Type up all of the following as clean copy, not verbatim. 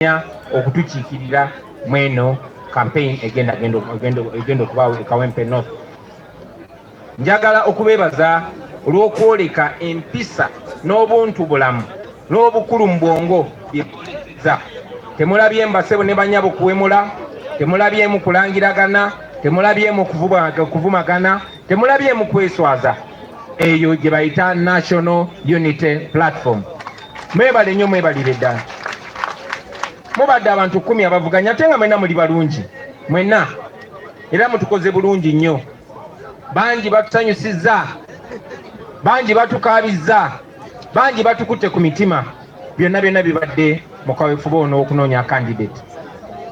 okutukiikirira mweno campaign egenda okubaawo e Kawempe North. Njagala okubeebaza olw'okwoleka empisa n'obuntu bulamu n'obukulu mu bwongo byekoleza. Temulabye mbasebo ne banyabo kuwemula, temulabyemu kulangiragana, temulabyemu kuvumagana, temulabyemu kweswaza. Eyo gye bayita National Unity Platform. Mwebale nnyo, mwebalire ddala. Mubadde abantu 10 abavuganya ate nga mwenna muli balungi mwenna era mutukoze bulungi nnyo. Bangi batusanyusizza, bangi batukaabizza, bangi batukutte ku mitima. Byonna bibadde mu kaweefube ono okunoonya candidate.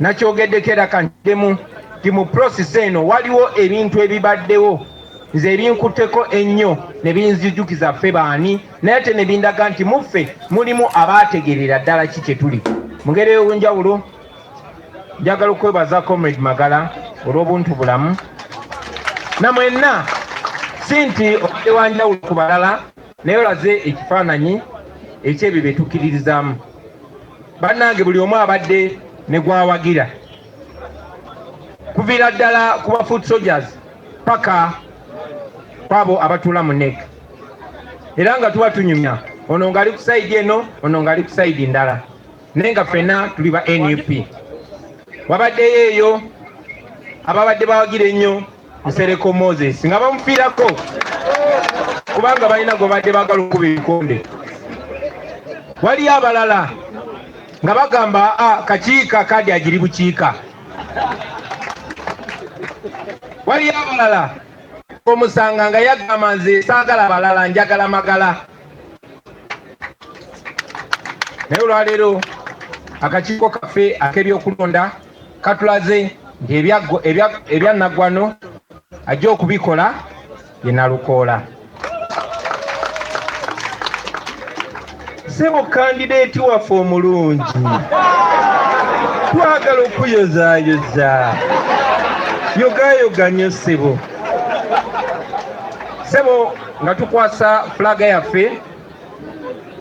Nakyogeddeko era kantidemu nti mu process eno waliwo ebintu ebibaddewo nze ebinkutteko ennyo ne binzijukiza ffe baani, naye ate ne bindaga nti muffe mulimu abaategeerera ddala ki kye tuli. Mu ngeri ey'enjawulo njagala okwebaza Comrade Magala olw'obuntu bulamu. Na mwenna si nti obadde wa njawulo ku balala, naye olaze ekifaananyi ekyebyo bye tukkiririzaamu. Bannange buli omu abadde ne gwawagira, kuviira ddala ku ba foot soldiers paka kwabo abatuula mu NEC. Era nga tuba tunyumya, ono ng'ali ku sayidi eno, ono ng'ali ku sayidi ndala. Naye nga ffenna tuli ba NUP. Wabaddeyo eyo ababadde bawagira ennyo Nsereko Moses nga bamufiirako kubanga balina gwe badde baagala okuba ebikonde. Waliyo abalala nga bagamba kakiika kadi agiri bukiika. Waliyo abalala omusanga nga yagamba nze saagala balala njagala Magala. Naye olwaleero akakiiko kaffe ak'ebyokulonda katulaze nti ebya Naggwano ajja okubikola ye Nalukoola. Sebo kandideeti waffe omulungi, twagala okuyozaayoza, yogayoga nnyo Sebo. Sebo nga tukwasa fulaga yaffe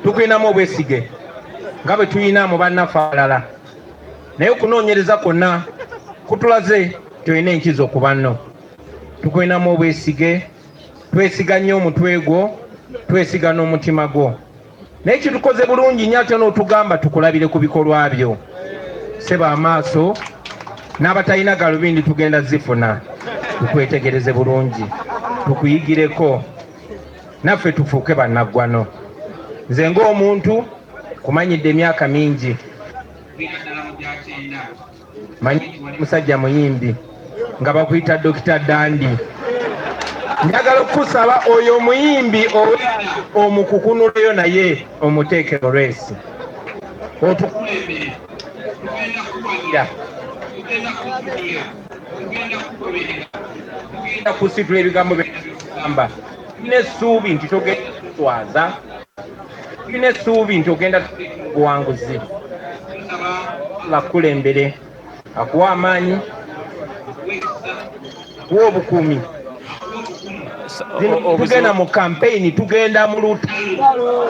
tukwinamu obwesige nga bwe tuyina mu bannaffe abalala, naye okunoonyereza kwonna kutulaze tulina enkizo okuba nno. Tukwinamu obwesige, twesiga nnyo omutwe gwo, twesiga n'omutima gwo. Naye kitukoze bulungi nnyo ate n'otugamba tukulabire ku bikolwa byo. Sebo amaaso n'abatalina galubindi tugenda zifuna, tukwetegereze bulungi, tukuyigireko, naffe tufuuke bannaggwano. Nze ng'omuntu kumanyidde emyaka mingi, manyi musajja muyimbi nga bakuyita Dr. Dandi. Njagala okusaba oyo muyimbi omukukunuleyo naye omuteekero reesi otukulembere, tugenda kuwagira, tugenda kukulira, tugenda kugoberera, tugenda kusitula ebigambo byagamba. Tulina essuubi nti togenda tutwaza, tulina essuubi nti ogenda tuleeta obuwanguzi. Bakulembere akuwa amaanyi, kuwa obukuumi. Tugenda mu campaign, tugenda mu lutalo.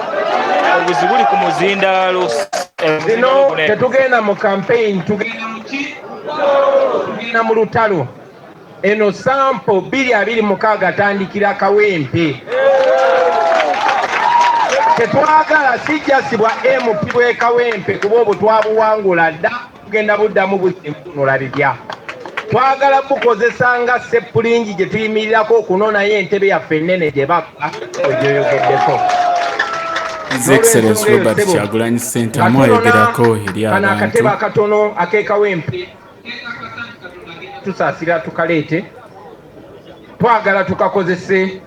Obuzi buli ku muzindaalo. Zino tetugenda mu campaign, tugenda mu ki? Tugenda mu lutalo. Eno sampo 226 atandikira Kawempe. Tetwagala sijjasibwa MP bwe Kawempe kuba obwo twabuwangula dda, tugenda buddamu buzinunula bibya. Twagala bukozesa nga seppulingi gye tuyimirirako okunonayo entebe yaffe ennene gye bakka ogyoyogeddeko. His Excellency Robert Kyagulanyi Ssentamu ayogerako eri abantu. Kano akatebe akatono ak'e Kawempe tusaasira tukaleete, twagala tukakozese.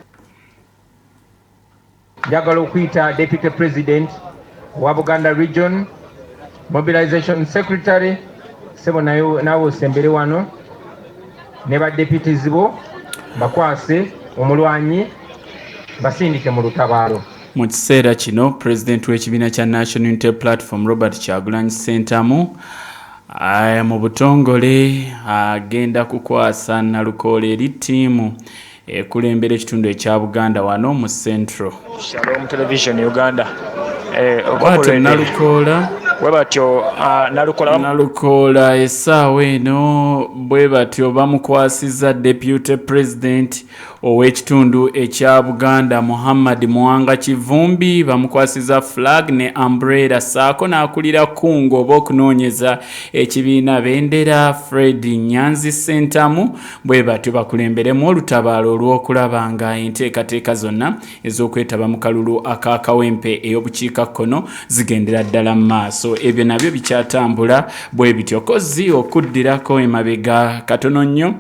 Njagala okuyita Deputy President wa Buganda Region, Mobilization Secretary, Sebo nawe osembere wano, ne ba deputies bo bakwase omulwanyi basindike mu lutabaalo. Mu kiseera kino President w'ekibiina kya National Unity Platform Robert Kyagulanyi Ssentamu mu butongole agenda kukwasa Nalukoola eri ttiimu ekulembera ekitundu ekya Buganda wano mu Central. Shalom Television Uganda. Bw'atyo Nalukoola bwe batyo Nalukola essaawa eno bwe batyo bamukwasiza Deputy President ow'ekitundu ekya Buganda Muhammad Muwanga Kivumbi, bamukwasiza flag ne umbrella saako n'akulira kungo oba okunoonyeza ekibiina bendera Fred Nyanzi Sentamu bwe batyo bakulemberemu olutabaalo olw'okulaba nga enteekateeka zonna ez'okwetaba mu kalulu ak'akawempe ey'obukiikakkono zigendera ddala mu maaso. Ebyo nabyo bikyatambula bwe bityo kozi okuddirako emabega katono nnyo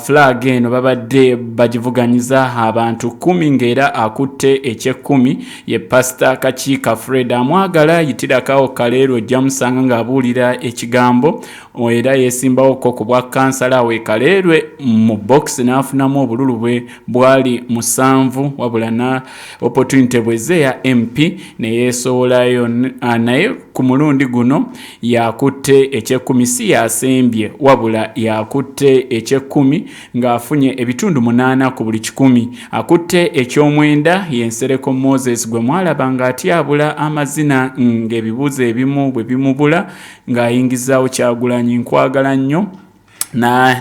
flag eno babadde bagivuganyiza abantu 10 ng'era akutte eky'ekkumi ye Pastor Kakiika Fred Amwagala yitirakawo Kaleero ojja musanga ng'abuulira ekigambo era yeesimbawo ko ku bwa kansala we Kaleerwe mu box n'afunamu obululu bwe bwali 7 wabula na opportunity bweze ya MP ne yeesowolayo naye ku mulundi guno yakutte eky'ekkumi si yasembye wabula yakutte eky'ekkumi ng'afunye ebitundu 8 ku buli 100. Akutte eky'omwenda y'ensereko Moses gwe mwalaba ng'atyabula amazina ng'ebibuuzo ebimu bwe bimubula ng'ayingizaawo Kyagulanyi nkwagala nnyo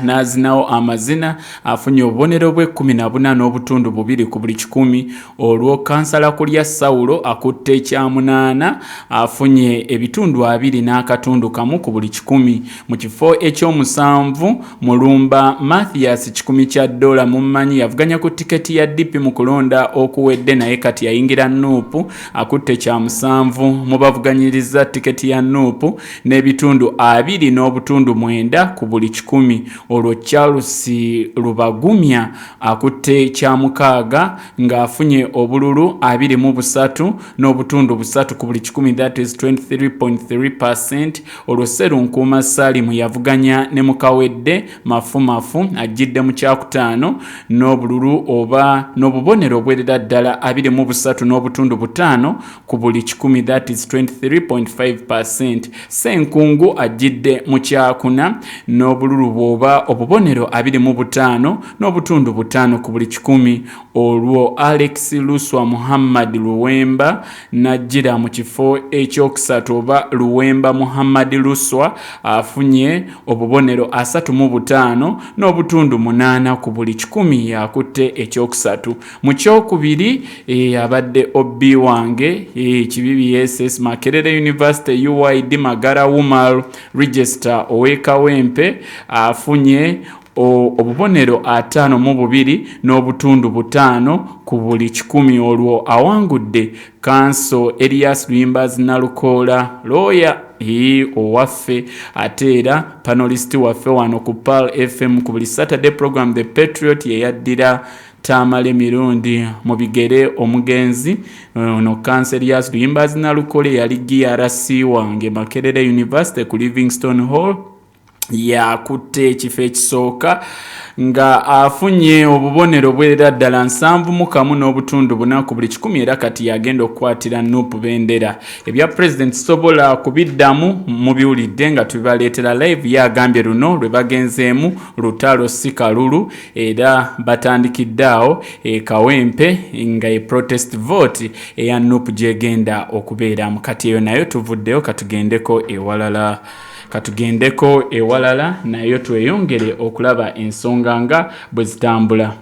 n'azinawo amazina afunye obubonero bwe 14 n'obutundu 2 ku buli 100. Olwo kansala kulya Saulo akutte ekya8 afunye ebitundu 2 n'akatundu kamu ku buli 100. Mu kifo eky'omusanvu Mulumba Mathias $10 mummanyi yavuganya ku tiketi ya DP mu kulonda okuwedde naye kati yayingira Nuupu akutte ekya7 mu bavuganyiriza tiketi ya Nuupu n'ebitundu 2 n'obutundu 9 ku buli 100. Olwo Charles Lubagumya akutte ekya6 ng'afunye obululu 23 n'obutundu 3 ku buli 100, that is 23.3%. Olwo Serunkuuma Salimu yavuganya ne Mukawedde Mafumafu ajjidde mu kyakutaano n'obululu oba n'obubonero obwerera ddala 23 n'obutundu 5 ku buli 100, that is 23.5%. Senkungu ajjidde mu kyakuna n'obululu bwoba obubonero 25 n'obutundu 5 ku buli 100. Olwo Alex Luswa Muhammad Luwemba najjira mu kifo ekyokusatu oba Luwemba Muhammad Luswa afunye obubonero 35 n'obutundu 8 ku buli 100 yakutte ekyokusatu. Mu kyokubiri abadde Obi wange KBBSS Makerere University UID Magara Wumal Register ow'ekawempe afunye obubonero 52 n'obutundu 5 ku buli 100. Olwo awangudde Kanso Elias Lwimbazi Nalukola lawyer owaffe ate era panelist waffe wano ku Pearl FM ku buli Saturday program The Patriot yeyaddira tamale mirundi mu bigere omugenzi no Kanso Elias Lwimbazi Nalukola yali GRC wange Makerere University ku Livingstone Hall yakutte ekifo ekisooka nga afunye obubonero bwerera ddala 7 n'obutundu 4 ku buli 100 era kati yagenda okukwatira Nuupu bendera. Ebya President sobola kubiddamu mubiwulidde nga tubaleetera live yagambye luno lwe bagenzeemu lutalo si kalulu era batandikiddeawo Kawempe nga protest vote eya Nuupu gyegenda okubeeramu. Kati eyo nayo tuvuddeyo katugendeko ewalala nayo tweyongere okulaba ensonga nga bwe zitambula.